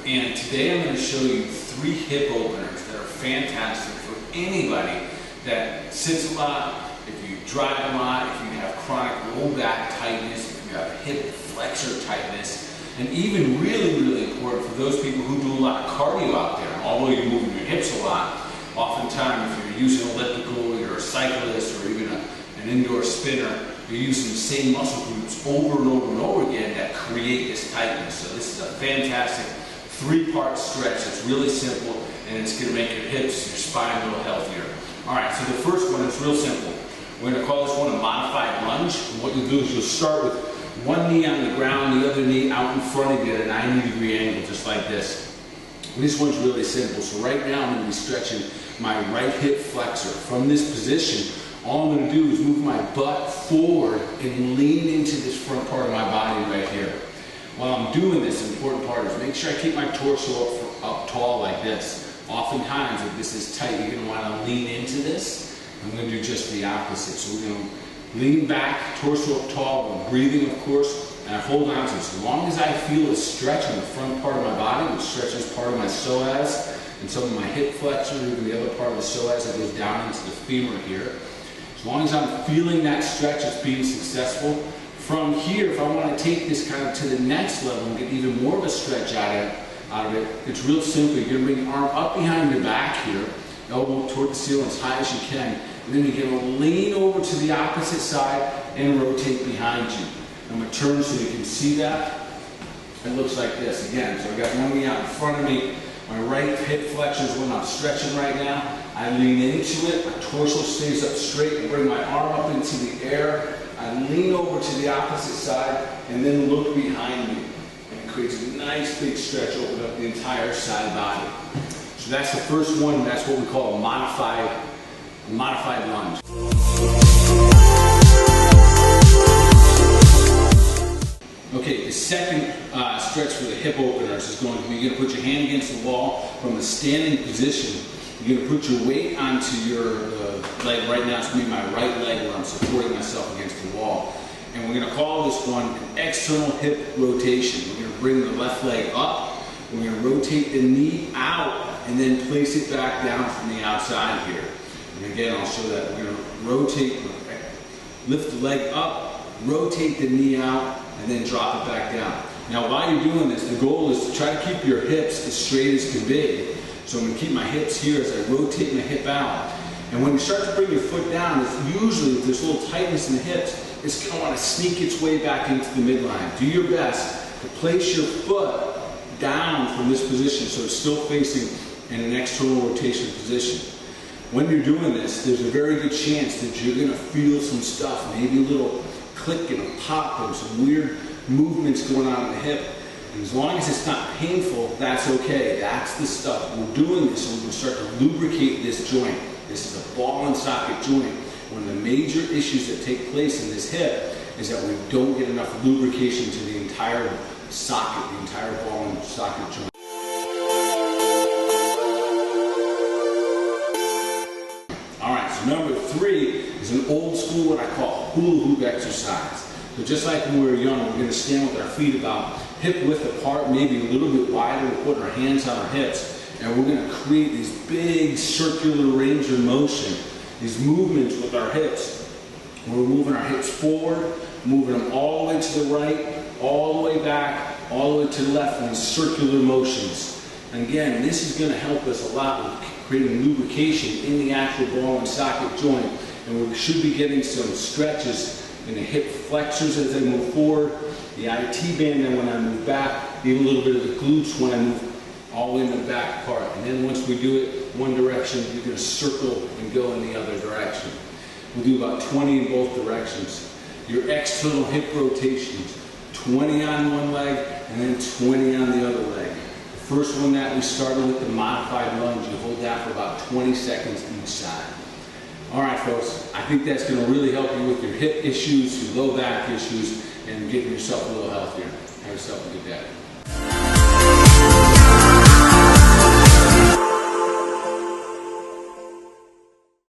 And today I'm going to show you 3 hip openers that are fantastic for anybody that sits a lot, if you drive a lot, if you have chronic low back tightness, if you have hip flexor tightness, and even really important for those people who do a lot of cardio out there. Although you're moving your hips a lot, oftentimes if you're using elliptical, you're a cyclist, or even an indoor spinner, you're using the same muscle groups over and over again that create this tightness. So this is a fantastic 3-part stretch. It's really simple, and it's going to make your hips, your spine a little healthier. Alright, so the first one is real simple. We're going to call this one a modified lunge. And what you'll do is you'll start with one knee on the ground, the other knee out in front of you at a 90-degree angle, just like this. And this one's really simple. So right now I'm going to be stretching my right hip flexor. From this position, all I'm going to do is move my butt forward and lean into this front part of my body right here. While I'm doing this, the important part is make sure I keep my torso up tall like this. Oftentimes, if this is tight, you're going to want to lean into this. I'm going to do just the opposite. So we're going to lean back, torso up tall, I'm breathing, of course, and I hold on to it. As long as I feel a stretch in the front part of my body, which stretches part of my psoas and some of my hip flexors, and the other part of the psoas that goes down into the femur here. As long as I'm feeling that stretch, it's being successful. From here, if I want to take this kind of to the next level and get even more of a stretch out of it, it's real simple. You're going to bring your arm up behind your back here, elbow toward the ceiling as high as you can, and then you're going to lean over to the opposite side and rotate behind you. I'm going to turn so you can see that. It looks like this again. So I got one knee out in front of me. My right hip flexor is when I'm stretching right now. I lean into it, my torso stays up straight, I bring my arm up into the air, I lean over to the opposite side, and then look behind me. And it creates a nice big stretch, open up the entire side body. So that's the first one, that's what we call a modified lunge. Okay, the second stretch for the hip openers is going to be, you're going to put your hand against the wall from a standing position. You're going to put your weight onto your leg. Right now it's going to be my right leg where I'm supporting myself against the wall. And we're going to call this one an external hip rotation. We're going to bring the left leg up, we're going to rotate the knee out, and then place it back down from the outside here. And again, I'll show that. We're going to rotate, lift the leg up, rotate the knee out, and then drop it back down. Now while you're doing this, the goal is to try to keep your hips as straight as can be. So I'm going to keep my hips here as I rotate my hip out. And when you start to bring your foot down, it's usually, if there's a little tightness in the hips, it's going to want to sneak its way back into the midline. Do your best to place your foot down from this position so it's still facing in an external rotation position. When you're doing this, there's a very good chance that you're going to feel some stuff, maybe a little click and a pop and some weird movements going on in the hip. And as long as it's not painful, that's okay. That's the stuff. We're doing this so we can start to lubricate this joint. This is a ball and socket joint. One of the major issues that take place in this hip is that we don't get enough lubrication to the entire socket, the entire ball and socket joint. Alright, so number 3 is an old school, what I call hula hoop exercise. So just like when we were young, we're going to stand with our feet about hip width apart, maybe a little bit wider. We're putting our hands on our hips, and we're going to create these big circular range of motion, these movements with our hips. We're moving our hips forward, moving them all the way to the right, all the way back, all the way to the left in these circular motions. And again, this is going to help us a lot with creating lubrication in the actual ball and socket joint, and we should be getting some stretches in the hip flexors as I move forward, the IT band then when I move back, even a little bit of the glutes when I move all the way in the back part. And then once we do it one direction, you're going to circle and go in the other direction. We'll do about 20 in both directions. Your external hip rotations, 20 on one leg and then 20 on the other leg. The first one that we started with, the modified lunge, you hold that for about 20 seconds each side. Alright folks, I think that's going to really help you with your hip issues, your low back issues, and getting yourself a little healthier. Have yourself a good day.